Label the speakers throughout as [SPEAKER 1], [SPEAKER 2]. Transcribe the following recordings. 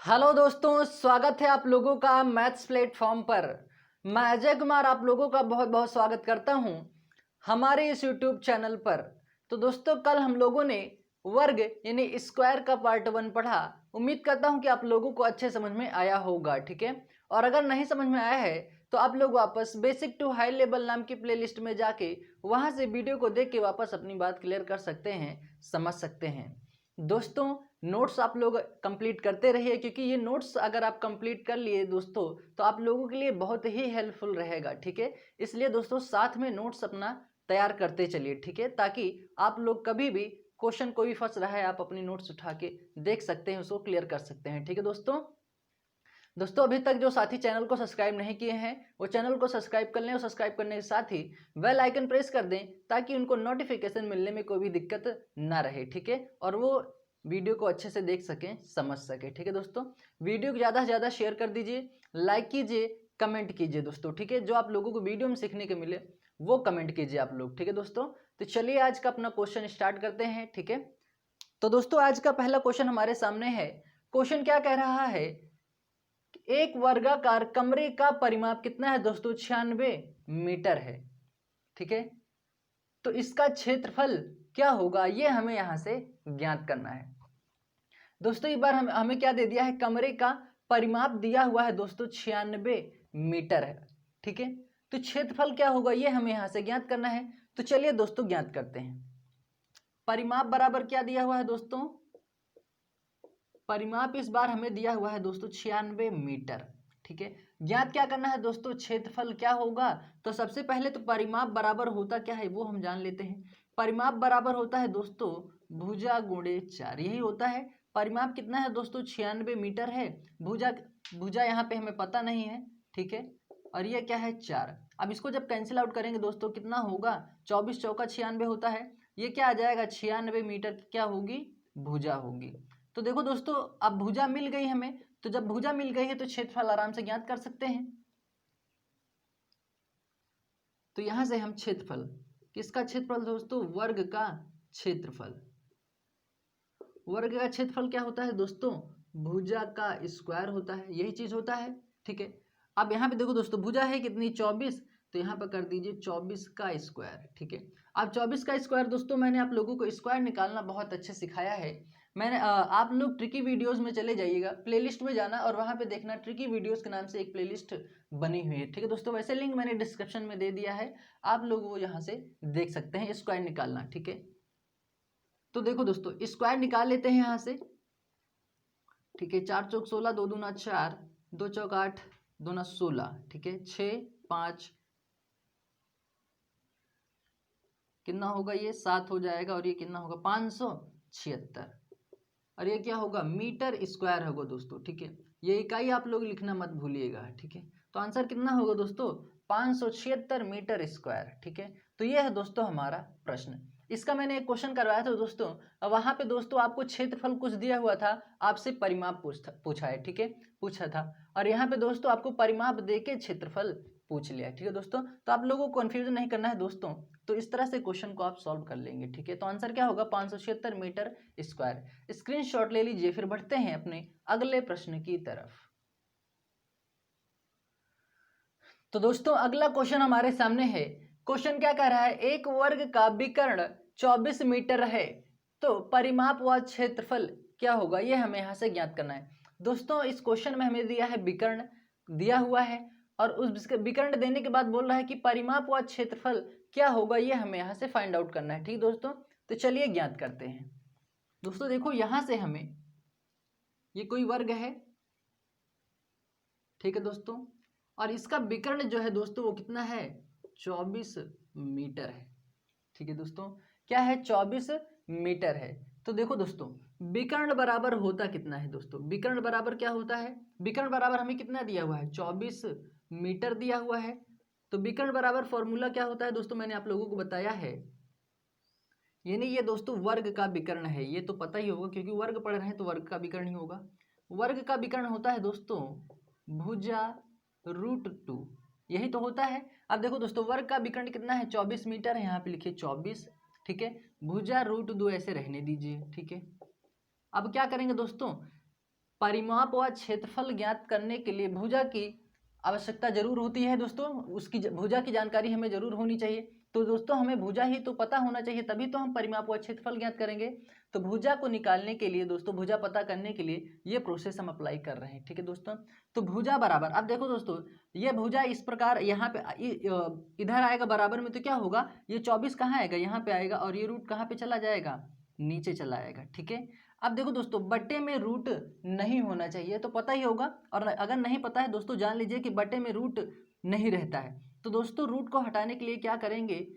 [SPEAKER 1] Hello दोस्तों, स्वागत है आप लोगों का मैथ्स प्लेटफॉर्म पर। मैं अजय कुमार आप लोगों का बहुत बहुत स्वागत करता हूं हमारे इस यूट्यूब चैनल पर। तो दोस्तों, कल हम लोगों ने वर्ग यानी स्क्वायर का पार्ट 1 पढ़ा। उम्मीद करता हूं कि आप लोगों को अच्छे समझ में आया होगा, ठीक है। और अगर नहीं समझ में आया है तो आप लोग वापस बेसिक टू हाई लेवल नाम की प्लेलिस्ट में जाके वहां से वीडियो को देख के वापस अपनी बात क्लियर कर सकते हैं, समझ सकते हैं। दोस्तों, नोट्स आप लोग कंप्लीट करते रहिए, क्योंकि ये नोट्स अगर आप कंप्लीट कर लिए दोस्तों तो आप लोगों के लिए बहुत ही हेल्पफुल रहेगा, ठीक है। इसलिए दोस्तों साथ में नोट्स अपना तैयार करते चलिए, ठीक है, ताकि आप लोग कभी भी क्वेश्चन कोई फंस रहा है आप अपनी नोट्स उठा के देख सकते हैं, उसको क्लियर कर सकते हैं, ठीक है दोस्तों अभी तक जो साथी चैनल को सब्सक्राइब नहीं किए हैं वो चैनल को सब्सक्राइब कर लें और सब्सक्राइब करने के साथ ही बेल आइकन प्रेस कर दें ताकि उनको नोटिफिकेशन मिलने में कोई भी दिक्कत ना रहे, ठीक है। और वो वीडियो को अच्छे से देख सकें, समझ सकें, ठीक है दोस्तों। वीडियो को ज़्यादा से ज़्यादा शेयर कर दीजिए, लाइक कीजिए, कमेंट कीजिए दोस्तों, ठीक है। जो आप लोगों को वीडियो में सीखने को मिले वो कमेंट कीजिए आप लोग, ठीक है दोस्तों। तो चलिए आज का अपना क्वेश्चन स्टार्ट करते हैं, ठीक है। तो दोस्तों आज का पहला क्वेश्चन हमारे सामने है। क्वेश्चन क्या कह रहा है, एक वर्गाकार कमरे का परिमाप कितना है दोस्तों? 96 मीटर है, ठीक है। तो इसका क्षेत्रफल क्या होगा ये हमें यहां से ज्ञात करना है दोस्तों। एक बार हमें क्या दे दिया है, कमरे का परिमाप दिया हुआ है दोस्तों 96 मीटर है, ठीक है। तो क्षेत्रफल क्या होगा ये हमें यहां से ज्ञात करना है। तो चलिए दोस्तों ज्ञात करते हैं। परिमाप बराबर क्या दिया हुआ है दोस्तों? परिमाप इस बार हमें दिया हुआ है दोस्तों 96 मीटर, ठीक है। ज्ञात क्या करना है दोस्तों? क्षेत्रफल क्या होगा? तो सबसे पहले तो परिमाप बराबर होता क्या है वो हम जान लेते हैं। परिमाप बराबर होता है दोस्तों भुजा गुणे 4, यही होता है। परिमाप कितना है दोस्तों? 96 मीटर है। भुजा भुजा यहाँ पे हमें पता नहीं है, ठीक है। और ये क्या है? 4। अब इसको जब कैंसिल आउट करेंगे दोस्तों कितना होगा? 24 चौका 96 होता है। ये क्या आ जाएगा? 96 मीटर की क्या होगी? भुजा होगी। तो देखो दोस्तों अब भुजा मिल गई हमें, तो जब भुजा मिल गई है तो क्षेत्रफल आराम से ज्ञात कर सकते हैं। तो यहां से हम क्षेत्रफल, किसका क्षेत्रफल दोस्तों? वर्ग का क्षेत्रफल। वर्ग का क्षेत्रफल क्या होता है दोस्तों? भुजा का स्क्वायर होता है, यही चीज होता है, ठीक है। अब यहाँ पे देखो दोस्तों भुजा है कितनी? 24। तो यहाँ पर कर दीजिए 24 का स्क्वायर, ठीक है। अब 24 का स्क्वायर दोस्तों मैंने आप लोगों को स्क्वायर निकालना बहुत अच्छे सिखाया है। मैंने आप लोग ट्रिकी वीडियोस में चले जाइएगा, प्लेलिस्ट में जाना और वहाँ पे देखना ट्रिकी वीडियोस के नाम से एक प्लेलिस्ट बनी हुई है, ठीक है दोस्तों। वैसे लिंक मैंने डिस्क्रिप्शन में दे दिया है, आप लोग वो यहाँ से देख सकते हैं स्क्वायर निकालना, ठीक है। तो देखो दोस्तों स्क्वायर निकाल लेते हैं यहाँ से, ठीक है। 4 चौक 16, 2 दूना 4, 2 चौक 8, 2 ना 16, ठीक है। 6 5 कितना होगा? ये 7 हो जाएगा और ये कितना होगा? 576। और ये क्या होगा? मीटर स्क्वायर होगा दोस्तों, ठीक है। ये इकाई आप लोग लिखना मत भूलिएगा, ठीक है। तो आंसर कितना होगा दोस्तों? 576 मीटर स्क्वायर, ठीक है। तो ये है दोस्तों हमारा प्रश्न। इसका मैंने एक क्वेश्चन करवाया था दोस्तों, वहां पे दोस्तों आपको क्षेत्रफल कुछ दिया हुआ था, आपसे परिमाप पूछा है, ठीक है, पूछा था। और यहाँ पे दोस्तों आपको परिमाप दे के क्षेत्रफल पूछ लिया है, ठीक है दोस्तों। तो आप लोगों को कंफ्यूजन नहीं करना है दोस्तों, तो इस तरह से क्वेश्चन को आप सॉल्व कर लेंगे, ठीक है। तो आंसर क्या होगा? 576 मीटर स्क्वायर। स्क्रीनशॉट ले लीजिए, फिर बढ़ते हैं अपने अगले प्रश्न की तरफ। तो दोस्तों अगला क्वेश्चन हमारे सामने है। क्वेश्चन क्या कह रहा है, एक वर्ग का विकर्ण 24 मीटर है, तो परिमाप व क्षेत्रफल क्या होगा ये हमें यहां से ज्ञात करना है। दोस्तों इस क्वेश्चन में हमें दिया है विकर्ण दिया हुआ है, और उस विकर्ण देने के बाद बोल रहा है कि परिमाप व क्षेत्रफल क्या होगा ये हमें यहाँ से फाइंड आउट करना है, ठीक दोस्तों। तो चलिए ज्ञात करते हैं। दोस्तों देखो यहां से हमें, ये कोई वर्ग है, ठीक है दोस्तों, और इसका विकर्ण जो है दोस्तों वो कितना है? 24 मीटर है, ठीक है दोस्तों। क्या है? 24 मीटर है। तो देखो दोस्तों विकर्ण बराबर होता कितना है दोस्तों? विकर्ण बराबर क्या होता है? विकर्ण बराबर हमें कितना दिया हुआ है? 24 मीटर दिया हुआ है। तो विकर्ण बराबर फॉर्मूला क्या होता है दोस्तों? मैंने आप लोगों को बताया है, यानी ये दोस्तों वर्ग का विकर्ण है, ये तो पता ही होगा क्योंकि वर्ग पढ़ रहे हैं तो वर्ग का विकर्ण ही होगा। वर्ग का विकर्ण होता है दोस्तों भुजा √2, यही तो होता है। अब देखो दोस्तों वर्ग का विकर्ण कितना है? 24 मीटर है, यहाँ पे लिखिए 24, ठीक है। भुजा √2 ऐसे रहने दीजिए, ठीक है। अब क्या करेंगे दोस्तों? परिमाप व क्षेत्रफल ज्ञात करने के लिए भुजा की आवश्यकता जरूर होती है दोस्तों, उसकी भुजा की जानकारी हमें जरूर होनी चाहिए। तो दोस्तों हमें भुजा ही तो पता होना चाहिए, तभी तो हम परिमाप व क्षेत्रफल ज्ञात करेंगे। तो भुजा को निकालने के लिए दोस्तों, भुजा पता करने के लिए ये प्रोसेस हम अप्लाई कर रहे हैं, ठीक है दोस्तों। तो भुजा बराबर, अब देखो दोस्तों ये भुजा इस प्रकार यहाँ पे इधर आएगा बराबर में, तो क्या होगा, ये 24 कहाँ आएगा, यहाँ पे आएगा, और ये रूट कहाँ पे चला जाएगा, नीचे चला आएगा, ठीक है। अब देखो दोस्तों बट्टे में रूट नहीं होना चाहिए, तो पता ही होगा, और अगर नहीं पता है दोस्तों जान लीजिए कि बट्टे में रूट नहीं रहता है। तो दोस्तों रूट को हटाने के लिए क्या करेंगे,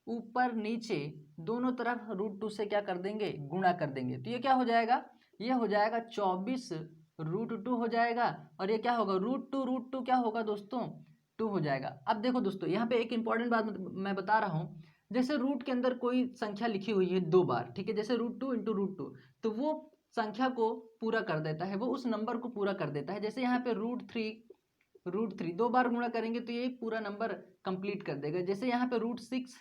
[SPEAKER 1] ऊपर नीचे दोनों तरफ √2 से क्या कर देंगे, गुणा कर देंगे। तो ये क्या हो जाएगा, ये हो जाएगा 24 √2 हो जाएगा, और ये क्या होगा, √2 क्या होगा दोस्तों, 2 हो जाएगा। अब देखो दोस्तों यहाँ पे एक इंपॉर्टेंट बात मैं बता रहा हूँ, जैसे रूट के अंदर कोई संख्या लिखी हुई है 2 बार, ठीक है, जैसे √2 × √2, तो वो संख्या को पूरा कर देता है, वो उस नंबर को पूरा कर देता है। जैसे यहाँ पे √3 2 बार गुणा करेंगे तो ये पूरा नंबर कंप्लीट कर देगा। जैसे यहाँ पे √6,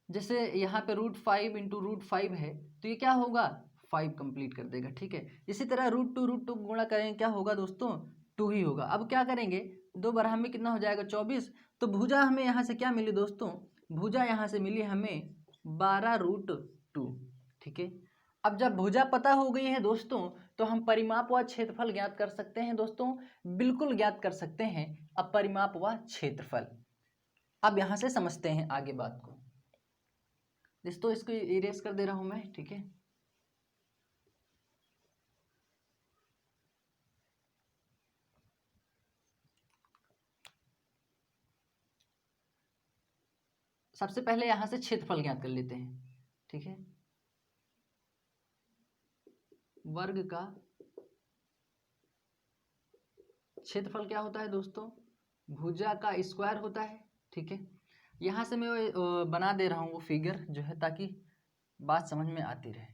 [SPEAKER 1] जैसे यहाँ पे √5 × √5 है, तो ये क्या होगा, 5 कंप्लीट कर देगा, ठीक है। इसी तरह √2 गुणा करेंगे, क्या होगा दोस्तों, 2 ही होगा। अब क्या करेंगे, 2 बार हमें कितना हो जाएगा, 24। तो भुजा हमें यहाँ से क्या मिली दोस्तों, भुजा यहाँ से मिली हमें 12√2, ठीक है। अब जब भुजा पता हो गई है दोस्तों, तो हम परिमाप व क्षेत्रफल ज्ञात कर सकते हैं दोस्तों, बिल्कुल ज्ञात कर सकते हैं। अब परिमाप व क्षेत्रफल, अब यहाँ से समझते हैं आगे बात को दोस्तों, इसको इरेज कर दे रहा हूं मैं, ठीक है। सबसे पहले यहां से क्षेत्रफल ज्ञात कर लेते हैं, ठीक है। वर्ग का क्षेत्रफल क्या होता है दोस्तों, भुजा का स्क्वायर होता है, ठीक है। यहां से मैं बना दे रहा हूं वो फिगर जो है, ताकि बात समझ में आती रहे।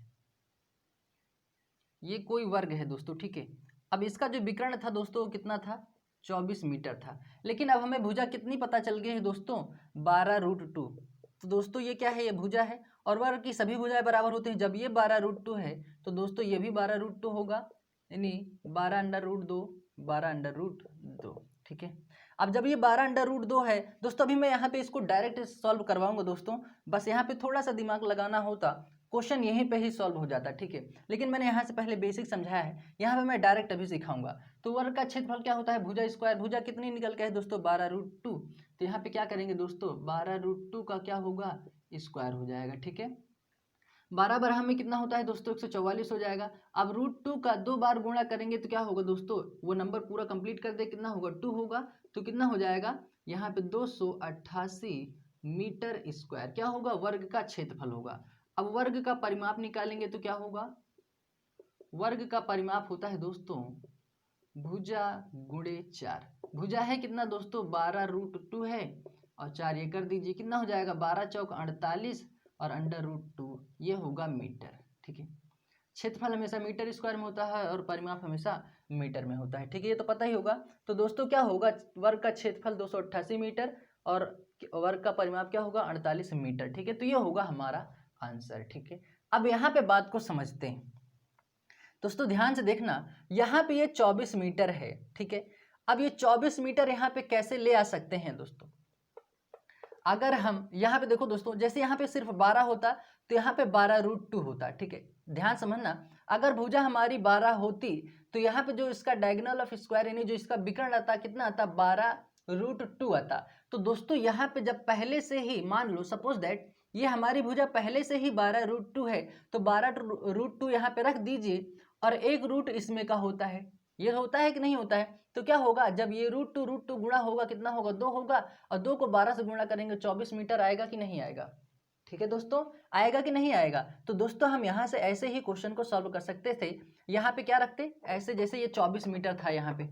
[SPEAKER 1] ये कोई वर्ग है दोस्तों, ठीक है। अब इसका जो विकर्ण था दोस्तों कितना था, 24 मीटर था। लेकिन अब हमें भुजा कितनी पता चल गई है दोस्तों, 12√2। तो दोस्तों ये क्या है, ये भुजा है, और वर्ग की सभी भुजाएं बराबर होती हैं। जब ये 12√2 है तो दोस्तों ये भी 12√2 होगा, यानी 12√2 12√2, ठीक है। अब जब ये 12√2 है दोस्तों, अभी मैं यहाँ पे इसको डायरेक्ट सॉल्व करवाऊंगा दोस्तों, बस यहाँ पे थोड़ा सा दिमाग लगाना होता, क्वेश्चन यहीं पे ही सॉल्व हो जाता, ठीक है। लेकिन मैंने यहाँ से पहले बेसिक समझाया है, यहाँ पे मैं डायरेक्ट अभी सिखाऊंगा। तो वर्ग का क्षेत्रफल क्या होता है, भुजा स्क्वायर, भुजा कितनी निकल के है दोस्तों, 12√2। तो यहाँ पे क्या करेंगे दोस्तों, 12√2 का क्या होगा, स्क्वायर हो जाएगा, ठीक है। 12 बार में कितना होता है दोस्तों, 144 हो जाएगा। अब √2 का 2 बार गुणा करेंगे तो क्या होगा दोस्तों, वो नंबर पूरा कंप्लीट कर दे, कितना होगा, 2 होगा। तो कितना हो जाएगा यहाँ पे 288 मीटर स्क्वायर, क्या होगा, वर्ग का क्षेत्रफल होगा। अब वर्ग का परिमाप निकालेंगे तो क्या होगा, वर्ग का परिमाप होता है दोस्तों भुजा गुणे 4। भुजा है कितना दोस्तों, 12√2 है, और 4 ये कर दीजिए, कितना हो जाएगा, 12 चौक 48, और √2 ये होगा मीटर, ठीक है। क्षेत्रफल हमेशा मीटर स्क्वायर में होता है, और परिमाप हमेशा मीटर में होता है, ठीक है, ये तो पता ही होगा। तो दोस्तों क्या होगा, वर्ग का क्षेत्रफल 288 मीटर, और वर्ग का परिमाप क्या होगा, 48 मीटर, ठीक है। तो ये होगा हमारा आंसर, ठीक है। अब यहाँ पे बात को समझते हैं दोस्तों, ध्यान से देखना, यहाँ पे ये 24 मीटर है, ठीक है। अब ये 24 मीटर यहाँ पे कैसे ले आ सकते हैं दोस्तों, अगर हम यहाँ पे देखो दोस्तों, जैसे यहाँ पे सिर्फ 12 होता तो यहाँ पे 12√2 होता, ठीक है। ध्यान समझना, अगर भुजा हमारी 12 होती तो यहाँ पे जो इसका डायगोनल ऑफ स्क्वायर यानी जो इसका विकर्ण आता कितना आता, 12√2 आता। तो दोस्तों यहाँ पे जब पहले से ही मान लो, सपोज दैट ये हमारी भुजा पहले से ही 12√2 है, तो 12√2 यहाँ पे रख दीजिए, और एक रूट इसमें का होता है, ये होता है कि नहीं होता है। तो क्या होगा, जब ये √2 गुणा होगा कितना होगा, 2 होगा, और 2 को 12 से गुणा करेंगे 24 मीटर आएगा कि नहीं आएगा, ठीक है दोस्तों, आएगा कि नहीं आएगा। तो दोस्तों हम यहाँ से ऐसे ही क्वेश्चन को सॉल्व कर सकते थे। यहाँ पे क्या रखते, ऐसे जैसे ये 24 मीटर था, यहाँ पे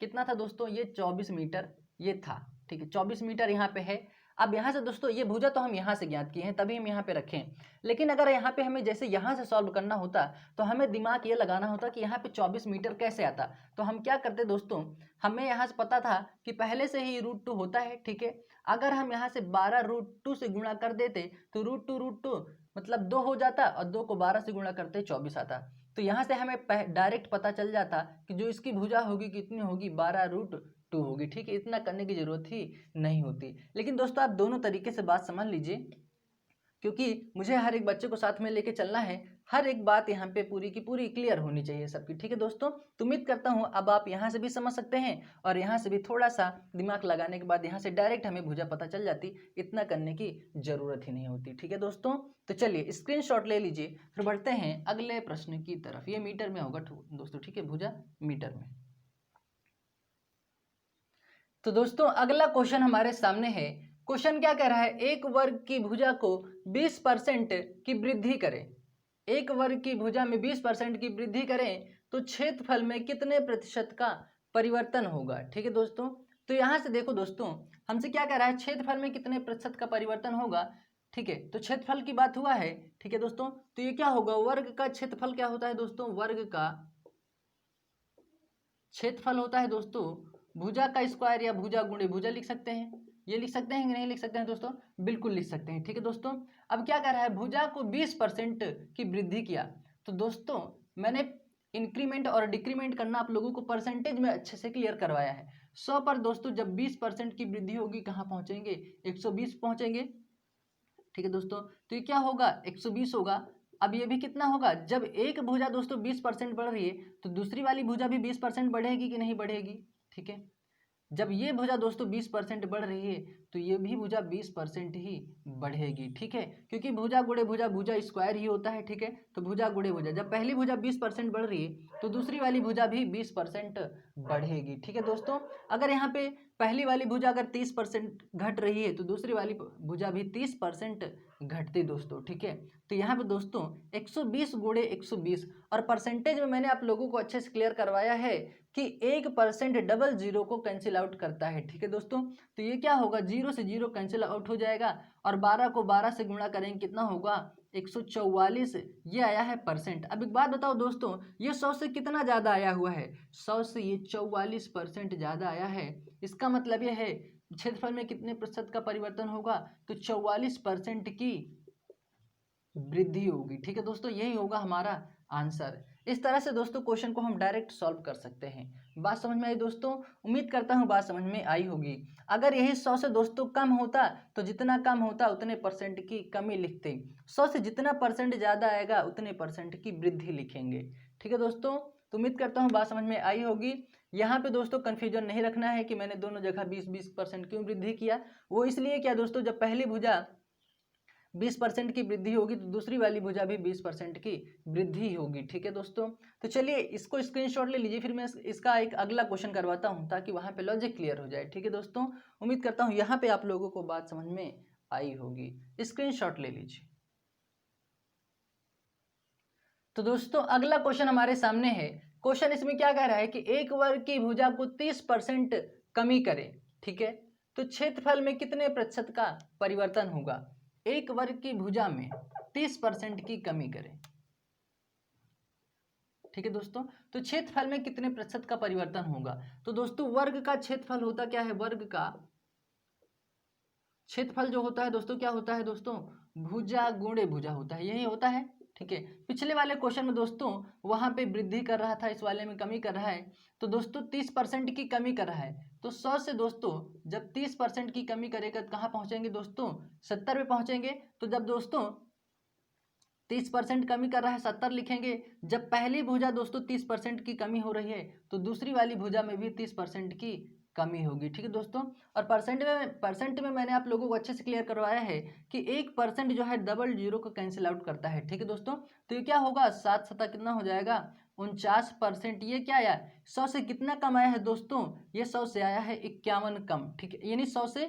[SPEAKER 1] कितना था दोस्तों, ये 24 मीटर ये था, ठीक है, 24 मीटर यहाँ पे है। अब यहाँ से दोस्तों ये भुजा तो हम यहाँ से ज्ञात किए हैं, तभी हम यहाँ पे रखें। लेकिन अगर यहाँ पे हमें जैसे यहाँ से सॉल्व करना होता तो हमें दिमाग ये लगाना होता कि यहाँ पे 24 मीटर कैसे आता। तो हम क्या करते दोस्तों, हमें यहाँ से पता था कि पहले से ही √2 होता है, ठीक है। अगर हम यहाँ से 12√2 से गुणा कर देते तो √2 मतलब 2 हो जाता, और 2 को 12 से गुणा करते 24 आता। तो यहाँ से हमें डायरेक्ट पता चल जाता कि जो इसकी भुजा होगी कितनी होगी, 12√2 होगी। ठीक है, इतना करने की जरूरत ही नहीं होती। लेकिन दोस्तों आप दोनों तरीके से बात समझ लीजिए, क्योंकि मुझे हर एक बच्चे को साथ में लेके चलना है, हर एक बात यहाँ पे पूरी की पूरी क्लियर होनी चाहिए सबकी। ठीक है दोस्तों, तो उम्मीद करता हूँ अब आप यहाँ से भी समझ सकते हैं और यहाँ से भी थोड़ा सा दिमाग लगाने के बाद यहाँ से डायरेक्ट हमें भुजा पता चल जाती, इतना करने की जरूरत ही नहीं होती। ठीक है दोस्तों, तो चलिए स्क्रीनशॉट ले लीजिए, फिर बढ़ते हैं अगले प्रश्न की तरफ। ये मीटर में होगा दोस्तों, ठीक है, भुजा मीटर में। तो दोस्तों अगला क्वेश्चन हमारे सामने है। क्वेश्चन क्या कह रहा है, एक वर्ग की भुजा को 20% की वृद्धि करें। एक वर्ग की भुजा में 20% की वृद्धि करें तो क्षेत्रफल में कितने प्रतिशत का परिवर्तन होगा। ठीक है दोस्तों, तो यहाँ से देखो दोस्तों, हमसे क्या कह रहा है, क्षेत्रफल में कितने प्रतिशत का परिवर्तन होगा। ठीक है, तो क्षेत्रफल की बात हुआ है। ठीक है दोस्तों, तो ये क्या होगा, वर्ग का क्षेत्रफल क्या होता है दोस्तों, वर्ग का क्षेत्रफल होता है दोस्तों भुजा का स्क्वायर या भुजा गुणे भुजा। लिख सकते हैं, ये लिख सकते हैं कि नहीं लिख सकते हैं दोस्तों, बिल्कुल लिख सकते हैं। ठीक है दोस्तों, अब क्या कर रहा है, भुजा को 20% की वृद्धि किया। तो दोस्तों मैंने इंक्रीमेंट और डिक्रीमेंट करना आप लोगों को परसेंटेज में अच्छे से क्लियर करवाया है। 100 पर दोस्तों जब 20% की वृद्धि होगी कहाँ पहुंचेंगे, 120 पहुंचेंगे। ठीक है दोस्तों, तो ये क्या होगा, 120 होगा। अब ये भी कितना होगा, जब एक भुजा दोस्तों 20% बढ़ रही है तो दूसरी वाली भुजा भी 20% बढ़ेगी कि नहीं बढ़ेगी। ठीक है, जब ये भुजा दोस्तों 20% बढ़ रही है तो ये भी भुजा 20% ही बढ़ेगी। ठीक है, क्योंकि भुजा गुणे भुजा भुजा स्क्वायर ही होता है। ठीक है, तो भुजा गुणे भुजा, जब पहली भुजा 20% बढ़ रही है तो दूसरी वाली भुजा भी 20% बढ़ेगी। ठीक है दोस्तों, अगर यहाँ पे पहली वाली भुजा अगर 30% घट रही है तो दूसरी वाली भुजा भी 30% घटती दोस्तों। ठीक है, तो यहाँ पे दोस्तों 120 गुणे 120, और परसेंटेज में मैंने आप लोगों को अच्छे से क्लियर करवाया है कि 1% डबल जीरो को कैंसिल आउट करता है। ठीक है दोस्तों, तो ये क्या होगा, जीरो से जीरो कैंसिल आउट हो जाएगा और 12 को 12 से गुणा करेंगे कितना होगा, 144, ये आया है परसेंट। अब एक बात बताओ दोस्तों, ये 100 से कितना ज़्यादा आया हुआ है, 100 से ये 44% ज़्यादा आया है। इसका मतलब ये है क्षेत्रफल में कितने प्रतिशत का परिवर्तन होगा, तो 44% की वृद्धि होगी। ठीक है दोस्तों, यही होगा हमारा आंसर। इस तरह से दोस्तों क्वेश्चन को हम डायरेक्ट सॉल्व कर सकते हैं। बात समझ में आई दोस्तों, उम्मीद करता हूँ बात समझ में आई होगी। अगर यही 100 से दोस्तों कम होता तो जितना कम होता उतने परसेंट की कमी लिखते, 100 से जितना परसेंट ज़्यादा आएगा उतने परसेंट की वृद्धि लिखेंगे। ठीक है दोस्तों, तो उम्मीद करता हूँ बात समझ में आई होगी। यहाँ पे दोस्तों कन्फ्यूजन नहीं रखना है कि मैंने दोनों जगह 20-20% क्यों वृद्धि किया। वो इसलिए क्या दोस्तों, जब पहली भुजा 20% की वृद्धि होगी तो दूसरी वाली भुजा भी 20% की वृद्धि होगी। ठीक है दोस्तों, तो चलिए इसको स्क्रीनशॉट ले लीजिए, फिर मैं इसका एक अगला क्वेश्चन करवाता हूं ताकि वहां पे लॉजिक क्लियर हो जाए। ठीक है दोस्तों, उम्मीद करता हूं यहाँ पे आप लोगों को बात समझ में आई होगी। स्क्रीनशॉट ले लीजिए। तो दोस्तों अगला क्वेश्चन हमारे सामने है। क्वेश्चन इसमें क्या कह रहा है कि एक वर्ग की भुजा को 30% कमी करें। ठीक है, तो क्षेत्रफल में कितने प्रतिशत का परिवर्तन होगा। एक वर्ग की भुजा में 30% की कमी करें। ठीक है दोस्तों, तो क्षेत्रफल में कितने प्रतिशत का परिवर्तन होगा। तो दोस्तों वर्ग का क्षेत्रफल होता क्या है, वर्ग का क्षेत्रफल जो होता है दोस्तों क्या होता है दोस्तों, भुजा गुणे भुजा होता है, यही होता है। ठीक है, पिछले वाले क्वेश्चन में दोस्तों वहां पे वृद्धि कर रहा था, इस वाले में कमी कर रहा है। तो दोस्तों 30% की कमी कर रहा है, तो 100 से दोस्तों जब 30% की कमी करेगा तो कहाँ पहुंचेंगे दोस्तों, 70 पे पहुंचेंगे। तो जब दोस्तों 30% कमी कर रहा है 70 लिखेंगे। जब पहली भुजा दोस्तों 30% की कमी हो रही है तो दूसरी वाली भुजा में भी 30% की कमी होगी। ठीक है दोस्तों, और परसेंट में मैंने आप लोगों को अच्छे से क्लियर करवाया है कि 1% जो है डबल जीरो को कैंसिल आउट करता है। ठीक है दोस्तों, तो ये क्या होगा, 7 कितना हो जाएगा, 49%। ये क्या आया, 100 से कितना कम आया है दोस्तों, ये 100 से आया है 51 कम। ठीक है, यानी 100 से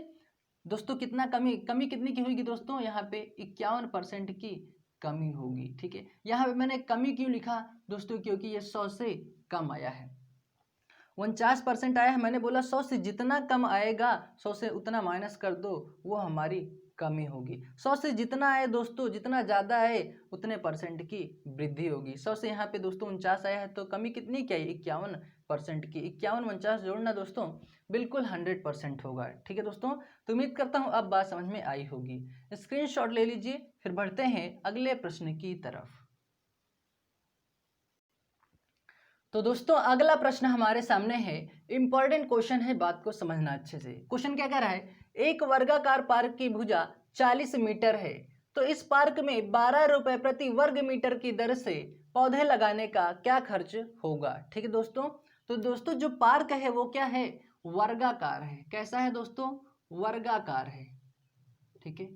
[SPEAKER 1] दोस्तों कितना कमी कमी कितनी की होगी दोस्तों, यहाँ पे 51% की कमी होगी। ठीक है, यहाँ पे मैंने कमी क्यों लिखा दोस्तों, क्योंकि ये 100 से कम आया है। 49% आया है, मैंने बोला 100 से जितना कम आएगा 100 से उतना माइनस कर दो, वो हमारी कमी होगी। 100 से जितना आए दोस्तों, जितना ज़्यादा आए उतने परसेंट की वृद्धि होगी। 100 से यहाँ पे दोस्तों 49 आया है तो कमी कितनी क्या है, 51% की। 51 49 जोड़ना दोस्तों बिल्कुल 100% होगा। ठीक है दोस्तों, तो उम्मीद करता हूँ अब बात समझ में आई होगी। स्क्रीनशॉट ले लीजिए, फिर बढ़ते हैं अगले प्रश्न की तरफ। तो दोस्तों अगला प्रश्न हमारे सामने है, इंपॉर्टेंट क्वेश्चन है, बात को समझना अच्छे से। क्वेश्चन क्या कह रहा है, एक वर्गाकार पार्क की भुजा 40 मीटर है, तो इस पार्क में 12 रुपए प्रति वर्ग मीटर की दर से पौधे लगाने का क्या खर्च होगा। ठीक है दोस्तों, तो दोस्तों जो पार्क है वो क्या है, वर्गाकार है। कैसा है दोस्तों, वर्गाकार है। ठीक है,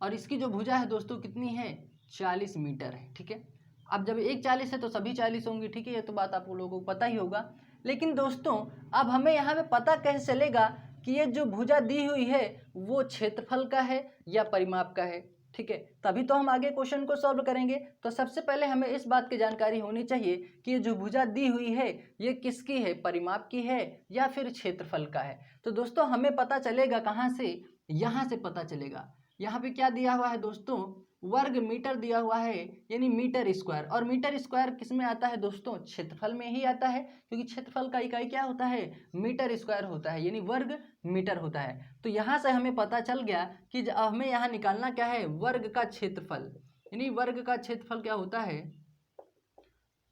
[SPEAKER 1] और इसकी जो भुजा है दोस्तों कितनी है, 40 मीटर है। ठीक है, अब जब एक 40 है तो सभी 40 होंगी। ठीक है, ये तो बात आप लोगों को पता ही होगा। लेकिन दोस्तों अब हमें यहाँ पे पता कैसे चलेगा कि ये जो भुजा दी हुई है वो क्षेत्रफल का है या परिमाप का है। ठीक है, तभी तो हम आगे क्वेश्चन को सॉल्व करेंगे। तो सबसे पहले हमें इस बात की जानकारी होनी चाहिए कि ये जो भुजा दी हुई है ये किसकी है, परिमाप की है या फिर क्षेत्रफल का है। तो दोस्तों हमें पता चलेगा कहाँ से, यहाँ से पता चलेगा। यहाँ पे क्या दिया हुआ है दोस्तों, वर्ग मीटर दिया हुआ है, यानी मीटर स्क्वायर। और मीटर स्क्वायर किस में आता है दोस्तों, क्षेत्रफल में ही आता है, क्योंकि क्षेत्रफल का इकाई क्या होता है, मीटर स्क्वायर होता है, यानी वर्ग मीटर होता है। तो यहाँ से हमें पता चल गया कि हमें यहाँ निकालना क्या है, वर्ग का क्षेत्रफल। यानी वर्ग का क्षेत्रफल क्या होता है,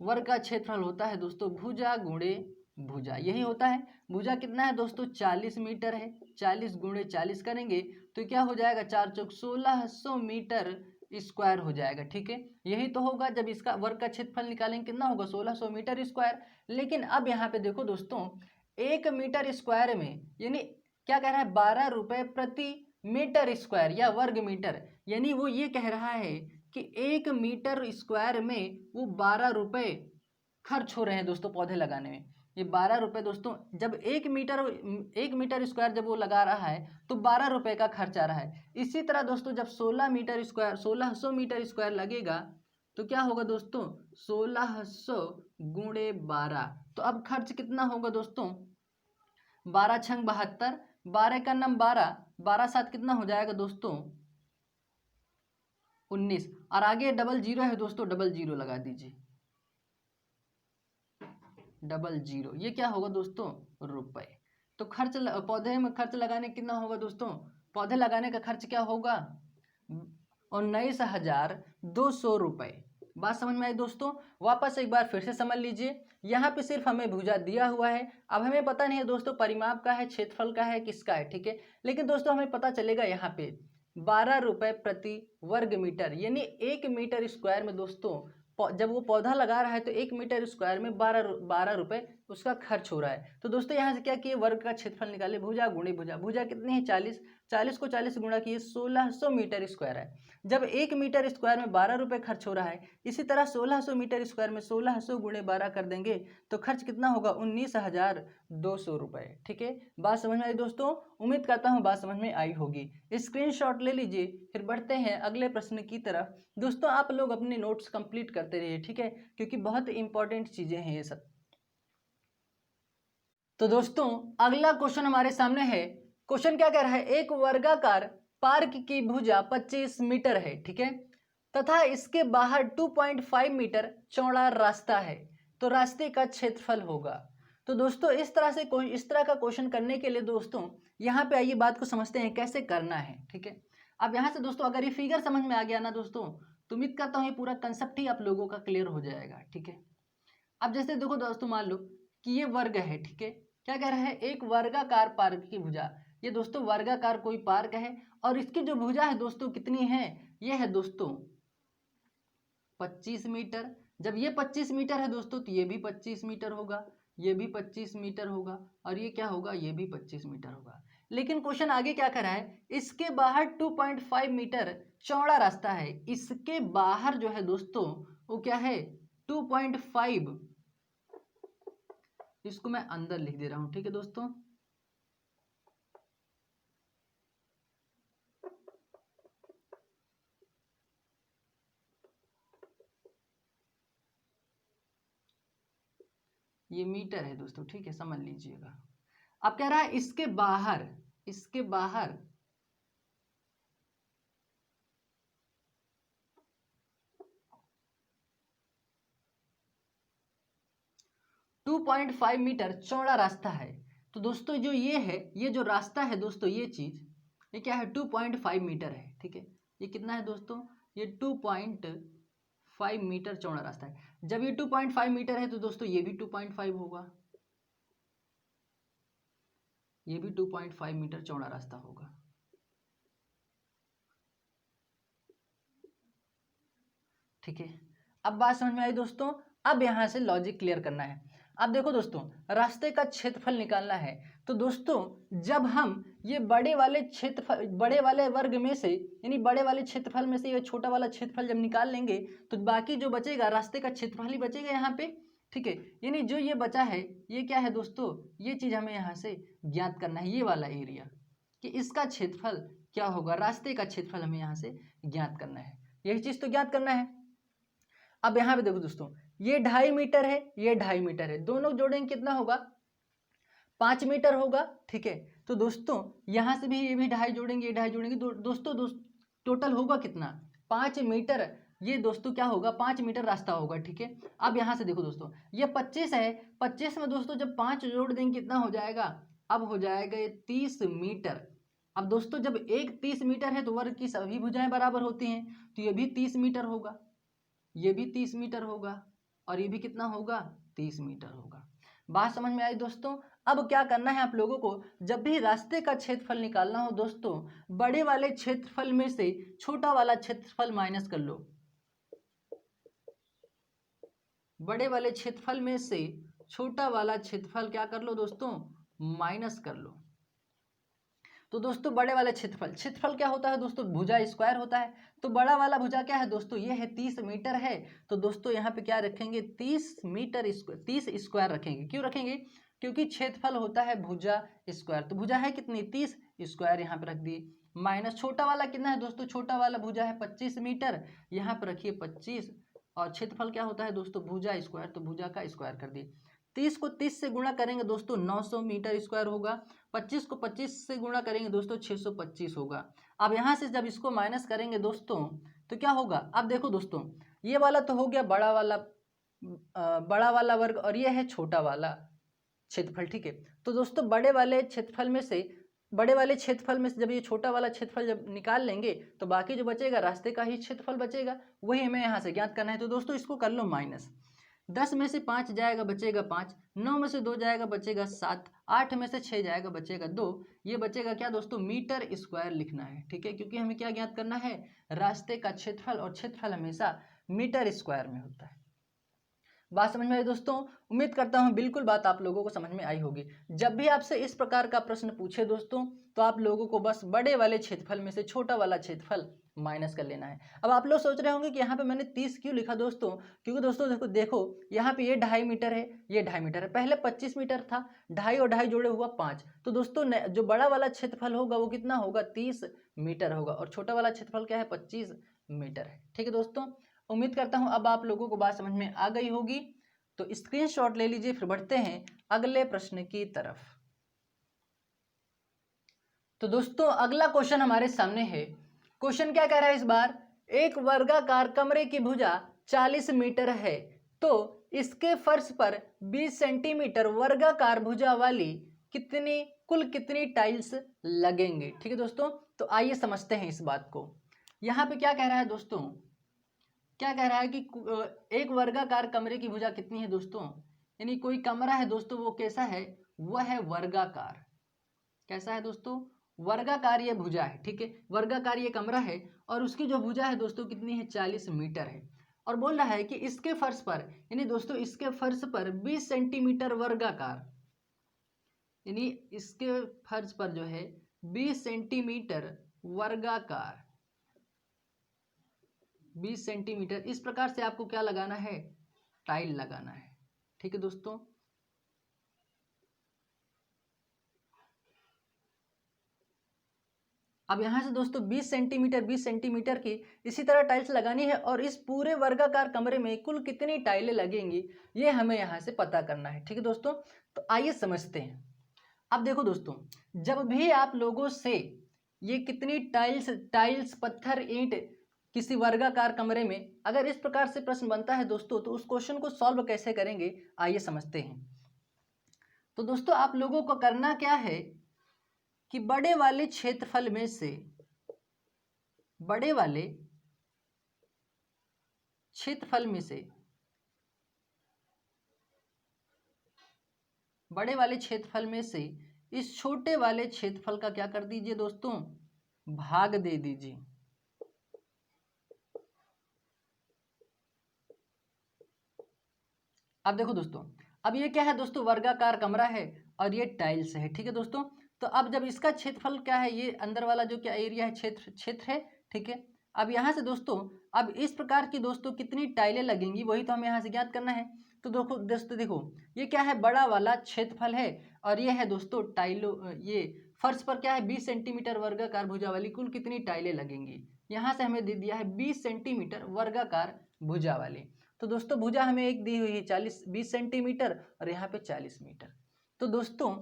[SPEAKER 1] वर्ग का क्षेत्रफल होता है दोस्तों भुजा गुणे भुजा, यही होता है। भुजा कितना है दोस्तों, 40 मीटर है। 40 गुणे 40 करेंगे तो क्या हो जाएगा, 4 चौक 1600 मीटर स्क्वायर हो जाएगा। ठीक है, यही तो होगा। जब इसका वर्ग का क्षेत्रफल निकालेंगे कितना होगा, 1600 मीटर स्क्वायर। लेकिन अब यहाँ पे देखो दोस्तों, 1 मीटर स्क्वायर में यानी क्या कह रहा है, 12 रुपए प्रति मीटर स्क्वायर या वर्ग मीटर। यानी वो ये कह रहा है कि 1 मीटर स्क्वायर में वो 12 रुपए खर्च हो रहे हैं दोस्तों पौधे लगाने में। ये 12 रुपए दोस्तों, जब 1 मीटर स्क्वायर जब वो लगा रहा है तो 12 रुपए का खर्च आ रहा है। इसी तरह दोस्तों जब 16 मीटर स्क्वायर 1600 मीटर स्क्वायर लगेगा तो क्या होगा दोस्तों, 1600 गुणे 12। तो अब खर्च कितना होगा दोस्तों, 12 छंग 72, 12 का नाम 12, 12 सात कितना हो जाएगा दोस्तों 19। और आगे डबल जीरो है दोस्तों, डबल जीरो लगा दीजिए, डबल जीरो, ये क्या होगा दोस्तों, रुपए। तो खर्च पौधे में खर्च लगाने कितना होगा दोस्तों, पौधे लगाने का खर्च क्या होगा, 19,200 रुपये। बात समझ में आई दोस्तों। वापस एक बार फिर से समझ लीजिए, यहाँ पे सिर्फ हमें भुजा दिया हुआ है। अब हमें पता नहीं है दोस्तों परिमाप का है, क्षेत्रफल का है, किसका है। ठीक है, लेकिन दोस्तों हमें पता चलेगा यहाँ पे 12 रुपये प्रति वर्ग मीटर, यानी 1 मीटर स्क्वायर में दोस्तों जब वो पौधा लगा रहा है तो 1 मीटर स्क्वायर में 12 रुपये उसका खर्च हो रहा है। तो दोस्तों यहाँ से क्या किए, वर्ग का क्षेत्रफल निकाले, भुजा गुणे भुजा। भुजा कितनी है, 40, 40 को 40 गुणा किए, 1600 मीटर स्क्वायर है। जब 1 मीटर स्क्वायर में 12 रुपये खर्च हो रहा है, इसी तरह 1600 मीटर स्क्वायर में 1600 गुणे 12 कर देंगे तो खर्च कितना होगा, 19,200 रुपये। ठीक है, बात समझ में आई दोस्तों, उम्मीद करता हूँ बात समझ में आई होगी। स्क्रीनशॉट ले लीजिए, फिर बढ़ते हैं अगले प्रश्न की तरफ। दोस्तों आप लोग अपने नोट्स कंप्लीट करते रहिए, ठीक है, क्योंकि बहुत इंपॉर्टेंट चीजें हैं ये सब। तो दोस्तों अगला क्वेश्चन हमारे सामने है। क्वेश्चन क्या कह रहा है, एक वर्गाकार पार्क की भुजा 25 मीटर है, ठीक है, तथा इसके बाहर 2.5 मीटर चौड़ा रास्ता है, तो रास्ते का क्षेत्रफल होगा। तो दोस्तों इस तरह का क्वेश्चन करने के लिए दोस्तों यहाँ पे आइए बात को समझते हैं कैसे करना है। ठीक है, अब यहाँ से दोस्तों अगर ये फिगर समझ में आ गया ना दोस्तों, तो उम्मीद करता हूँ ये पूरा कंसेप्ट ही आप लोगों का क्लियर हो जाएगा। ठीक है, अब जैसे देखो दोस्तों, मान लो कि ये वर्ग है, ठीक है, क्या कह रहा है, एक वर्गाकार पार्क की भुजा। ये दोस्तों वर्गाकार कोई पार्क है और इसकी जो भुजा है दोस्तों कितनी है, ये है दोस्तों 25 मीटर। जब ये 25 मीटर है दोस्तों तो ये भी 25 मीटर होगा, ये भी 25 मीटर होगा और ये क्या होगा, ये भी 25 मीटर होगा। लेकिन क्वेश्चन आगे क्या कर रहा है, इसके बाहर 2.5 मीटर चौड़ा रास्ता है। इसके बाहर जो है दोस्तों वो क्या है, 2.5, इसको मैं अंदर लिख दे रहा हूं। ठीक है दोस्तों, ये मीटर है दोस्तों, ठीक है, समझ लीजिएगा। अब कह रहा है इसके बाहर 2.5 मीटर चौड़ा रास्ता है। तो दोस्तों जो ये है, ये जो रास्ता है दोस्तों, ये चीज ये क्या है, 2.5 मीटर है। ठीक है, ये कितना है दोस्तों, ये 2.5 2.5 मीटर चौड़ा रास्ता है। जब ये 2.5 मीटर है तो दोस्तों ये भी 2.5 होगा, ये भी 2.5 मीटर चौड़ा रास्ता होगा। ठीक है, अब बात समझ में आई दोस्तों। अब यहां से लॉजिक क्लियर करना है। अब देखो दोस्तों, रास्ते का क्षेत्रफल निकालना है। तो दोस्तों जब हम ये बड़े वाले क्षेत्रफल, बड़े वाले वर्ग में से यानी बड़े वाले क्षेत्रफल में से ये छोटा वाला क्षेत्रफल जब निकाल लेंगे तो बाकी जो बचेगा रास्ते का क्षेत्रफल ही बचेगा यहाँ पे। ठीक है, यानी जो ये बचा है ये क्या है दोस्तों, ये चीज हमें यहाँ से ज्ञात करना है, ये वाला एरिया कि इसका क्षेत्रफल क्या होगा, रास्ते का क्षेत्रफल हमें यहाँ से ज्ञात करना है, यही चीज तो ज्ञात करना है। अब यहाँ पे देखो दोस्तों, ये 2.5 मीटर है, ये 2.5 मीटर है, दोनों जोड़ेंगे कितना होगा, 5 मीटर होगा। ठीक है, तो दोस्तों यहाँ से भी ये भी 2.5 जोड़ेंगे, ये 2.5 जोड़ेंगे, दोस्तों टोटल होगा कितना, 5 मीटर। ये दोस्तों क्या होगा, 5 मीटर रास्ता होगा। ठीक है, अब यहाँ से देखो दोस्तों, ये 25 है, 25 में दोस्तों जब 5 जोड़ देंगे कितना हो जाएगा, अब हो जाएगा ये 30 मीटर। अब दोस्तों जब एक 30 मीटर है तो वर्ग की सभी भुजाएं बराबर होती हैं, तो ये भी 30 मीटर होगा, ये भी 30 मीटर होगा, और ये भी कितना होगा, 30 मीटर होगा। बात समझ में आई दोस्तों। अब क्या करना है आप लोगों को, जब भी रास्ते का क्षेत्रफल निकालना हो दोस्तों, बड़े वाले क्षेत्रफल में से छोटा वाला क्षेत्रफल माइनस कर लो, बड़े वाले क्षेत्रफल में से छोटा वाला क्षेत्रफल क्या कर लो दोस्तों, माइनस कर लो। तो दोस्तों बड़े वाले क्षेत्रफल, क्षेत्रफल क्या होता है दोस्तों, भुजा स्क्वायर होता है। तो बड़ा वाला भुजा क्या है दोस्तों, ये है 30 मीटर है, तो दोस्तों यहाँ पे क्या रखेंगे, 30 मीटर स्क्वायर, 30 स्क्वायर रखेंगे। क्यों रखेंगे, क्योंकि क्षेत्रफल होता है भुजा स्क्वायर, तो भुजा है कितनी, 30 स्क्वायर यहाँ पे रख दिए, माइनस छोटा वाला कितना है दोस्तों, छोटा वाला भुजा है 25 मीटर, यहाँ पे रखिए 25, और क्षेत्रफल क्या होता है दोस्तों, भुजा स्क्वायर, तो भुजा का स्क्वायर कर दिए। 30 को 30 से गुणा करेंगे दोस्तों 900 मीटर स्क्वायर होगा, 25 को 25 से गुणा करेंगे दोस्तों 625 होगा। अब यहाँ से जब इसको माइनस करेंगे दोस्तों तो क्या होगा, अब देखो दोस्तों ये वाला तो हो गया बड़ा वाला वर्ग, और ये है छोटा वाला क्षेत्रफल। ठीक है, तो दोस्तों बड़े वाले क्षेत्रफल में से जब ये छोटा वाला क्षेत्रफल जब निकाल लेंगे तो बाकी जो बचेगा रास्ते का ही क्षेत्रफल बचेगा, वही हमें यहाँ से ज्ञात करना है। तो दोस्तों इसको कर लो माइनस, 10 में से 5 जाएगा बचेगा 5, 9 में से 2 जाएगा बचेगा 7, 8 में से 6 जाएगा बचेगा 2, ये बचेगा क्या दोस्तों, मीटर स्क्वायर लिखना है। ठीक है, क्योंकि हमें क्या ज्ञात करना है, रास्ते का क्षेत्रफल, और क्षेत्रफल हमेशा मीटर स्क्वायर में होता है। बात समझ में आई दोस्तों, उम्मीद करता हूं बिल्कुल बात आप लोगों को समझ में आई होगी। जब भी आपसे इस प्रकार का प्रश्न पूछे दोस्तों तो आप लोगों को बस बड़े वाले क्षेत्रफल में से छोटा वाला क्षेत्रफल माइनस कर लेना है। अब आप लोग सोच रहे होंगे कि यहाँ पे मैंने 30 क्यों लिखा दोस्तों, क्योंकि दोस्तों देखो यहाँ पे ये 2.5 मीटर है, ये 2.5 मीटर है, पहले 25 मीटर था, 2.5 और 2.5 जोड़े हुआ 5, तो दोस्तों जो बड़ा वाला क्षेत्रफल होगा वो कितना होगा, 30 मीटर होगा, और छोटा वाला क्षेत्रफल क्या है, 25 मीटर है। ठीक है दोस्तों, उम्मीद करता हूँ अब आप लोगों को बात समझ में आ गई होगी। तो स्क्रीनशॉट ले लीजिए, फिर बढ़ते हैं अगले प्रश्न की तरफ। तो दोस्तों अगला क्वेश्चन हमारे सामने है। क्वेश्चन क्या कह रहा है इस बार, एक वर्गाकार कमरे की भुजा 40 मीटर है, तो इसके फर्श पर 20 सेंटीमीटर वर्गाकार भुजा वाली कुल कितनी टाइल्स लगेंगे। ठीक है दोस्तों, तो आइए समझते हैं इस बात को। यहाँ पे क्या कह रहा है दोस्तों, क्या कह रहा है कि एक वर्गाकार कमरे की भुजा कितनी है दोस्तों, यानी कोई कमरा है दोस्तों, वो कैसा है, वह है वर्गाकार। कैसा है दोस्तों, वर्गाकार ये भुजा है। ठीक है, वर्गाकार ये कमरा है, और उसकी जो भुजा है दोस्तों कितनी है, 40 मीटर है, और बोल रहा है कि इसके फर्श पर, यानी दोस्तों इसके फर्श पर 20 सेंटीमीटर वर्गाकार, यानी इसके फर्श पर जो है 20 सेंटीमीटर वर्गाकार, 20 सेंटीमीटर, इस प्रकार से आपको क्या लगाना है, टाइल लगाना है। ठीक है दोस्तों, अब यहां से दोस्तों 20 सेंटीमीटर की इसी तरह टाइल्स लगानी है, और इस पूरे वर्गाकार कमरे में कुल कितनी टाइलें लगेंगी ये हमें यहां से पता करना है। ठीक है दोस्तों, तो आइए समझते हैं। अब देखो दोस्तों, जब भी आप लोगों से ये कितनी टाइल्स पत्थर ईंट किसी वर्गाकार कमरे में अगर इस प्रकार से प्रश्न बनता है दोस्तों, तो उस क्वेश्चन को सॉल्व कैसे करेंगे आइए समझते हैं। तो दोस्तों आप लोगों को करना क्या है कि बड़े वाले क्षेत्रफल में से क्षेत्रफल में से बड़े वाले क्षेत्रफल में से इस छोटे वाले क्षेत्रफल का क्या कर दीजिए दोस्तों, भाग दे दीजिए। अब देखो दोस्तों, अब ये क्या है दोस्तों, वर्गाकार कमरा है और ये टाइल्स है, ठीक है दोस्तों। तो अब जब इसका क्षेत्रफल क्या है, ये अंदर वाला जो क्या एरिया है, क्षेत्र है, ठीक है। अब यहाँ से दोस्तों, अब इस प्रकार की दोस्तों कितनी टाइलें लगेंगी वही तो हमें यहाँ से ज्ञात करना है। तो दोस्तों देखो, ये क्या है, बड़ा वाला क्षेत्रफल है और ये है दोस्तों टाइलों, ये फर्श पर क्या है 20 सेंटीमीटर वर्गाकार भुजा वाली कुल कितनी टाइलें लगेंगी। यहाँ से हमें दे दिया है 20 सेंटीमीटर वर्गाकार भुजा वाली। तो दोस्तों भुजा हमें एक दी हुई है 20 सेंटीमीटर और यहाँ पे 40 मीटर। तो दोस्तों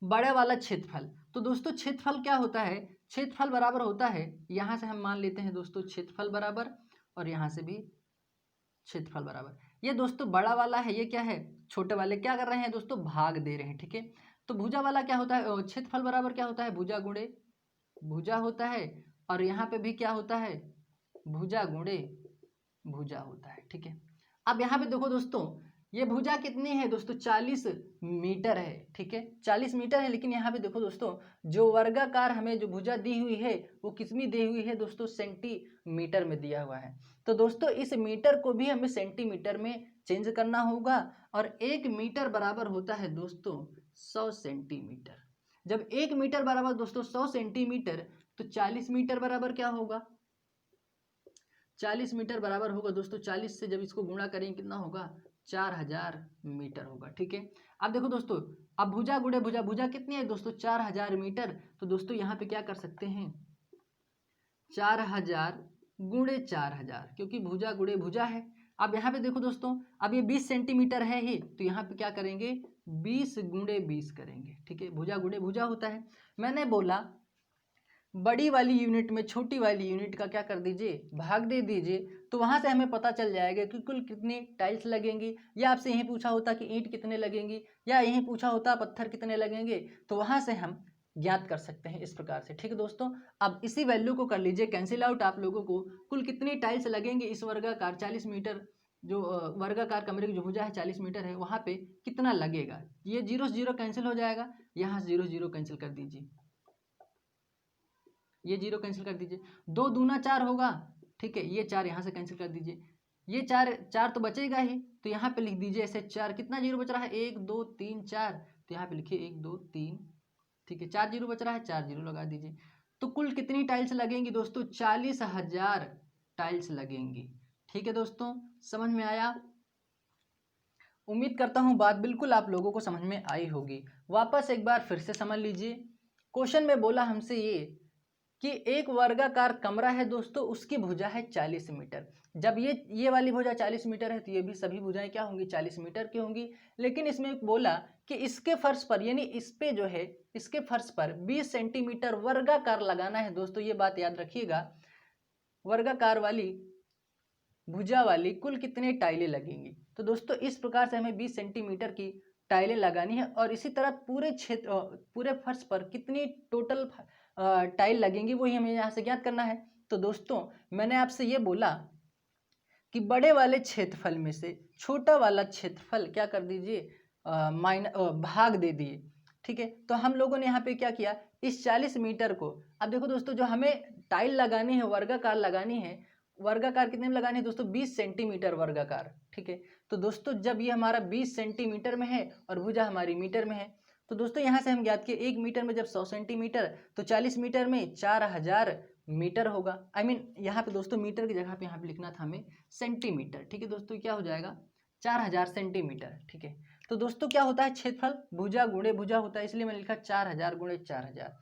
[SPEAKER 1] बड़े वाला क्षेत्रफल, तो दोस्तों क्षेत्रफल क्या होता है, क्षेत्रफल बराबर होता है, यहाँ से हम मान लेते हैं दोस्तों क्षेत्रफल बराबर, और यहाँ से भी क्षेत्रफल बराबर। ये दोस्तों बड़ा वाला है, ये क्या है, छोटे वाले क्या कर रहे हैं दोस्तों, भाग दे रहे हैं, ठीक है। तो भुजा वाला क्या होता है, क्षेत्रफल बराबर क्या होता है, भुजा गुणे भुजा होता है, और यहाँ पे भी क्या होता है, भुजा गुणे भुजा होता है, ठीक है। अब यहाँ पे देखो दोस्तों, ये भुजा कितनी है दोस्तों, 40 मीटर है, ठीक है, 40 मीटर है। लेकिन यहाँ पे देखो दोस्तों, जो वर्गाकार हमें जो भुजा दी हुई है वो किसमें दी हुई है दोस्तों, सेंटीमीटर में दिया हुआ है। तो दोस्तों इस मीटर को भी हमें सेंटीमीटर में चेंज करना होगा, और 1 मीटर बराबर होता है दोस्तों 100 सेंटीमीटर। जब 1 मीटर बराबर दोस्तों 100 सेंटीमीटर, तो 40 मीटर बराबर क्या होगा, 40 मीटर बराबर होगा दोस्तों, 40 से जब इसको गुणा करेंगे कितना होगा, 4000 मीटर होगा, ठीक है। अब देखो दोस्तों, अब भुजा गुणे भुजा, भुजा कितनी है दोस्तों 4000 मीटर। तो दोस्तों यहाँ पे क्या कर सकते हैं, 4000 गुणे 4000, क्योंकि भुजा गुणे भुजा है। अब यहाँ पे देखो दोस्तों, अब ये 20 सेंटीमीटर है ही, तो यहाँ पे क्या करेंगे, 20 गुणे 20 करेंगे, ठीक है, भुजा गुणे भुजा होता है। मैंने बोला बड़ी वाली यूनिट में छोटी वाली यूनिट का क्या कर दीजिए, भाग दे दीजिए। तो वहां से हमें पता चल जाएगा कि कुल कितनी टाइल्स लगेंगी, या आपसे यही पूछा होता कि ईंट कितने लगेंगी, या यही पूछा होता पत्थर कितने लगेंगे, तो वहां से हम ज्ञात कर सकते हैं इस प्रकार से, ठीक है दोस्तों। अब इसी वैल्यू को कर लीजिए कैंसिल आउट, आप लोगों को कुल कितनी टाइल्स लगेंगे इस वर्गाकार 40 मीटर जो वर्गाकार कमरे की जो भुजा है 40 मीटर है, वहां पे कितना लगेगा। ये 0 0 कैंसिल हो जाएगा, यहाँ 0 0 कैंसिल कर दीजिए, ये 0 कैंसिल कर दीजिए, 2 दूना 4 होगा, ठीक है, ये 4 यहाँ से कैंसिल कर दीजिए, ये 4 तो बचेगा ही, तो यहाँ पे लिख दीजिए ऐसे 4, कितना 0 बच रहा है, 1 2 3 4, तो यहाँ पे लिखिए 1 2 3, ठीक है, 4 0 बच रहा है, 4 0 लगा दीजिए। तो कुल कितनी टाइल्स लगेंगी दोस्तों, 40,000 टाइल्स लगेंगी, ठीक है दोस्तों, समझ में आया। उम्मीद करता हूँ बात बिल्कुल आप लोगों को समझ में आई होगी। वापस एक बार फिर से समझ लीजिए, क्वेश्चन में बोला हमसे ये कि एक वर्गाकार कमरा है दोस्तों, उसकी भुजा है 40 मीटर। जब ये वाली भुजा 40 मीटर है तो ये भी सभी भुजाएं क्या होंगी, 40 मीटर की होंगी। लेकिन इसमें बोला कि इसके फर्श पर, यानी इस पे जो है इसके फर्श पर 20 सेंटीमीटर वर्गाकार लगाना है दोस्तों, ये बात याद रखिएगा। वर्गाकार वाली भुजा वाली कुल कितने टाइलें लगेंगी। तो दोस्तों इस प्रकार से हमें 20 सेंटीमीटर की टाइलें लगानी है, और इसी तरह पूरे क्षेत्र पूरे फर्श पर कितनी टोटल टाइल लगेंगी वही हमें यहाँ से ज्ञात करना है। तो दोस्तों मैंने आपसे ये बोला कि बड़े वाले क्षेत्रफल में से छोटा वाला क्षेत्रफल क्या कर दीजिए, भाग दे दिए, ठीक है। तो हम लोगों ने यहाँ पे क्या किया, इस 40 मीटर को, अब देखो दोस्तों जो हमें टाइल लगानी है वर्गाकार लगानी है, वर्गाकार कितने में लगानी है दोस्तों, 20 सेंटीमीटर वर्गाकार, ठीक है। तो दोस्तों जब ये हमारा 20 सेंटीमीटर में है और भुजा हमारी मीटर में है, तो दोस्तों यहाँ से हम ज्ञात किए 1 मीटर में जब 100 सेंटीमीटर, तो 40 मीटर में 4000 मीटर होगा। आई मीन यहाँ पे दोस्तों मीटर की जगह पे यहाँ पे लिखना था हमें सेंटीमीटर, ठीक है दोस्तों, क्या हो जाएगा 4000 सेंटीमीटर, ठीक है। तो दोस्तों क्या होता है, क्षेत्रफल भुजा गुणे भुजा होता है, इसलिए मैंने लिखा 4000 गुणे 4000।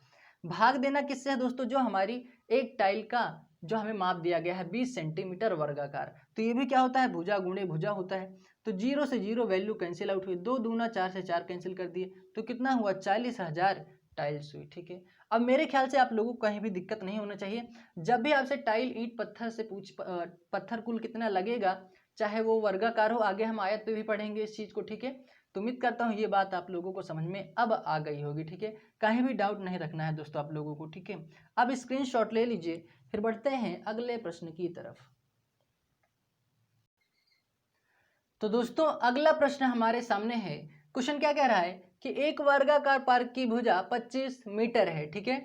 [SPEAKER 1] भाग देना किससे है दोस्तों, जो हमारी एक टाइल का जो हमें माप दिया गया है 20 सेंटीमीटर वर्गाकार, तो ये भी क्या होता है, भुजा गुणे भुजा होता है। तो 0 से 0 वैल्यू कैंसिल आउट हुई, 2 दूना 4 से 4 कैंसिल कर दिए, तो कितना हुआ 40,000 टाइल्स हुई, ठीक है। अब मेरे ख्याल से आप लोगों को कहीं भी दिक्कत नहीं होना चाहिए। जब भी आपसे टाइल ईंट पत्थर से पत्थर कुल कितना लगेगा, चाहे वो वर्गाकार हो, आगे हम आयत पे भी पढ़ेंगे इस चीज़ को, ठीक है। तो उम्मीद करता हूँ ये बात आप लोगों को समझ में अब आ गई होगी, ठीक है। कहीं भी डाउट नहीं रखना है दोस्तों आप लोगों को, ठीक है। अब स्क्रीनशॉट ले लीजिए, फिर बढ़ते हैं अगले प्रश्न की तरफ। तो दोस्तों अगला प्रश्न हमारे सामने है। क्वेश्चन क्या कह रहा है कि एक वर्गाकार पार्क की भुजा 25 मीटर है, ठीक है।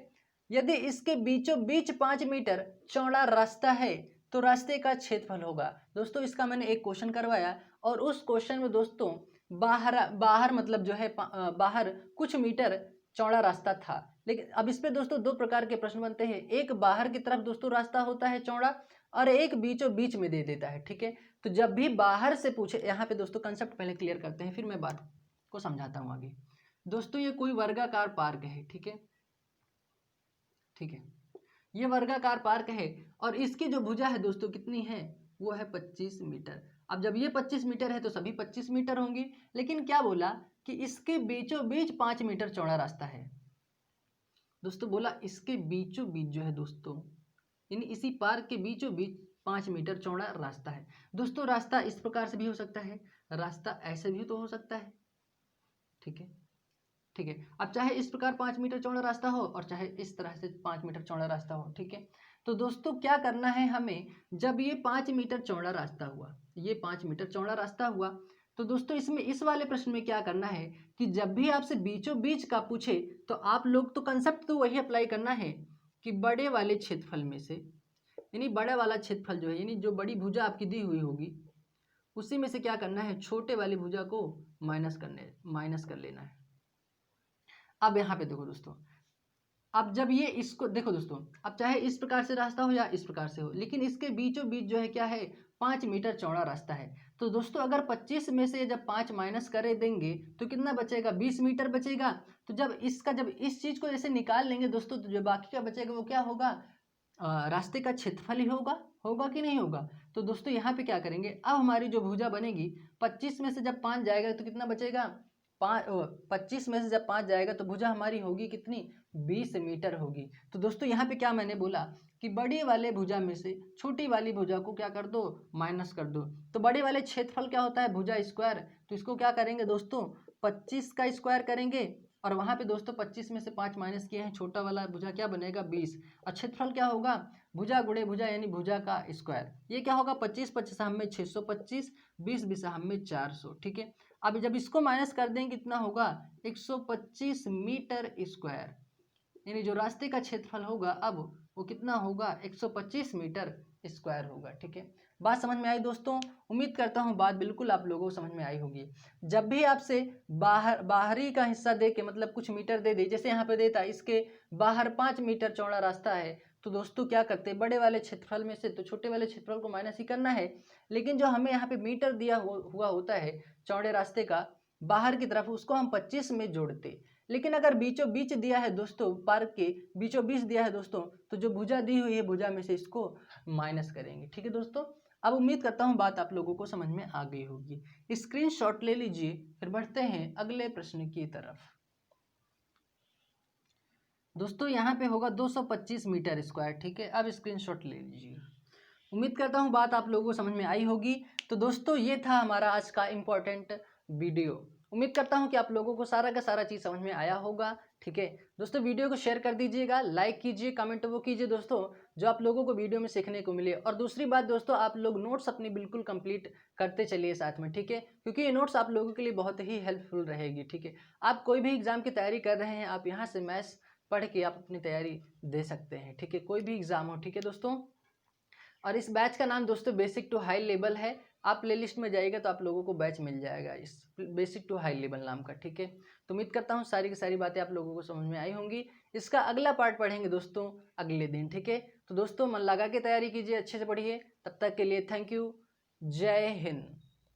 [SPEAKER 1] यदि इसके बीचों बीच 5 मीटर चौड़ा रास्ता है तो रास्ते का क्षेत्रफल होगा। दोस्तों इसका मैंने एक क्वेश्चन करवाया और उस क्वेश्चन में दोस्तों बाहर मतलब जो है बाहर कुछ मीटर चौड़ा रास्ता था। लेकिन अब इस पे दोस्तों दो प्रकार के प्रश्न बनते हैं, एक बाहर की तरफ दोस्तों रास्ता होता है चौड़ा और एक बीचों बीच में दे देता है, ठीक है। तो जब भी बाहर से पूछे, यहाँ पे दोस्तों कंसेप्ट पहले क्लियर करते हैं फिर मैं बात को समझाता हूँ आगे। दोस्तों ये कोई वर्गाकार पार्क है, ठीक है, ठीक है, ये वर्गाकार पार्क है और इसकी जो भुजा है दोस्तों कितनी है, वो है 25 मीटर। अब जब ये 25 मीटर है तो सभी 25 मीटर होंगी, लेकिन क्या बोला कि इसके बीचों बीच 5 मीटर चौड़ा रास्ता है। दोस्तों बोला इसके बीचों बीच जो है दोस्तों, यानी इसी पार्क के बीचों बीच 5 मीटर चौड़ा रास्ता है। दोस्तों रास्ता इस प्रकार से भी हो सकता है, रास्ता ऐसे भी तो हो सकता है, ठीक है, ठीक है। अब चाहे इस प्रकार 5 मीटर चौड़ा रास्ता हो और चाहे इस तरह से 5 मीटर चौड़ा रास्ता हो, ठीक है। तो दोस्तों क्या करना है हमें, जब ये 5 मीटर चौड़ा रास्ता हुआ, ये 5 मीटर चौड़ा रास्ता हुआ, तो दोस्तों इसमें इस वाले प्रश्न में क्या करना है कि जब भी आपसे बीचों बीच का पूछे तो आप लोग तो कंसेप्ट तो वही अप्लाई करना है कि बड़े वाले क्षेत्रफल में से, यानी बड़ा वाला क्षेत्रफल जो है, यानी जो बड़ी भुजा आपकी दी हुई होगी उसी में से क्या करना है, छोटे वाली भुजा को माइनस कर लेना है। अब यहाँ पे देखो दोस्तों, अब जब ये इसको देखो दोस्तों, अब चाहे इस प्रकार से रास्ता हो या इस प्रकार से हो, लेकिन इसके बीचों बीच जो है क्या है, 5 मीटर चौड़ा रास्ता है। तो दोस्तों अगर 25 में से जब 5 माइनस कर देंगे तो कितना बचेगा, 20 मीटर बचेगा। तो जब इस चीज़ को जैसे निकाल लेंगे दोस्तों, तो जो बाकी का बचेगा वो क्या होगा, रास्ते का क्षेत्रफल ही होगा कि नहीं होगा। तो दोस्तों यहाँ पे क्या करेंगे, अब हमारी जो भुजा बनेगी 25 में से जब 5 जाएगा तो कितना बचेगा, 25 में से जब 5 जाएगा तो भुजा हमारी होगी कितनी, 20 मीटर होगी। तो दोस्तों यहाँ पे क्या मैंने बोला कि बड़ी वाले भुजा में से छोटी वाली भुजा को क्या कर दो, माइनस कर दो। तो बड़े वाले क्षेत्रफल क्या होता है, भुजा स्क्वायर। तो इसको क्या करेंगे दोस्तों, 25 का स्क्वायर करेंगे और वहाँ पे दोस्तों 25 में से 5 माइनस किए हैं, छोटा वाला भुजा क्या बनेगा, 20। और क्षेत्रफल क्या होगा, भुजा गुणे भुजा यानी भुजा का स्क्वायर। ये क्या होगा, 25 25 हम में 625, 20 20 हम में 400, ठीक है। अब जब इसको माइनस कर देंगे कितना होगा, 125 मीटर स्क्वायर, यानी जो रास्ते का क्षेत्रफल होगा अब वो कितना होगा, 125 मीटर स्क्वायर होगा, ठीक है। बात समझ में आई दोस्तों, उम्मीद करता हूँ बात बिल्कुल आप लोगों को समझ में आई होगी। जब भी आपसे बाहरी का हिस्सा दे के मतलब कुछ मीटर दे दे, जैसे यहाँ पे देता इसके बाहर 5 मीटर चौड़ा रास्ता है, तो दोस्तों क्या करते हैं, बड़े वाले क्षेत्रफल में से तो छोटे वाले क्षेत्रफल को माइनस ही करना है। लेकिन जो हमें यहाँ पे मीटर दिया हुआ होता है चौड़े रास्ते का बाहर की तरफ, उसको हम 25 में जोड़ते। लेकिन अगर बीचों बीच दिया है दोस्तों, पार्क के बीचों बीच दिया है दोस्तों, तो जो भुजा दी हुई है भुजा में से इसको माइनस करेंगे, ठीक है दोस्तों। अब उम्मीद करता हूँ बात आप लोगों को समझ में आ गई होगी। स्क्रीनशॉट ले लीजिए, फिर बढ़ते हैं अगले प्रश्न की तरफ। दोस्तों यहाँ पे होगा 225 मीटर स्क्वायर, ठीक है। अब स्क्रीनशॉट ले लीजिए। उम्मीद करता हूँ बात आप लोगों को समझ में आई होगी। तो दोस्तों ये था हमारा आज का इम्पोर्टेंट वीडियो। उम्मीद करता हूँ कि आप लोगों को सारा का सारा चीज़ समझ में आया होगा, ठीक है दोस्तों। वीडियो को शेयर कर दीजिएगा, लाइक कीजिए, कमेंट वो कीजिए दोस्तों, जो आप लोगों को वीडियो में सीखने को मिले। और दूसरी बात दोस्तों, आप लोग नोट्स अपनी बिल्कुल कंप्लीट करते चलिए साथ में, ठीक है, क्योंकि ये नोट्स आप लोगों के लिए बहुत ही हेल्पफुल रहेगी, ठीक है। आप कोई भी एग्जाम की तैयारी कर रहे हैं, आप यहाँ से मैथ्स पढ़ के आप अपनी तैयारी दे सकते हैं, ठीक है, कोई भी एग्जाम हो, ठीक है दोस्तों। और इस बैच का नाम दोस्तों बेसिक टू हाई लेवल है। आप प्लेलिस्ट में जाइएगा तो आप लोगों को बैच मिल जाएगा इस बेसिक टू हाई लेवल नाम का, ठीक है। तो उम्मीद करता हूँ सारी की सारी बातें आप लोगों को समझ में आई होंगी। इसका अगला पार्ट पढ़ेंगे दोस्तों अगले दिन, ठीक है। तो दोस्तों मन लगा के तैयारी कीजिए, अच्छे से पढ़िए। तब तक के लिए थैंक यू, जय हिंद।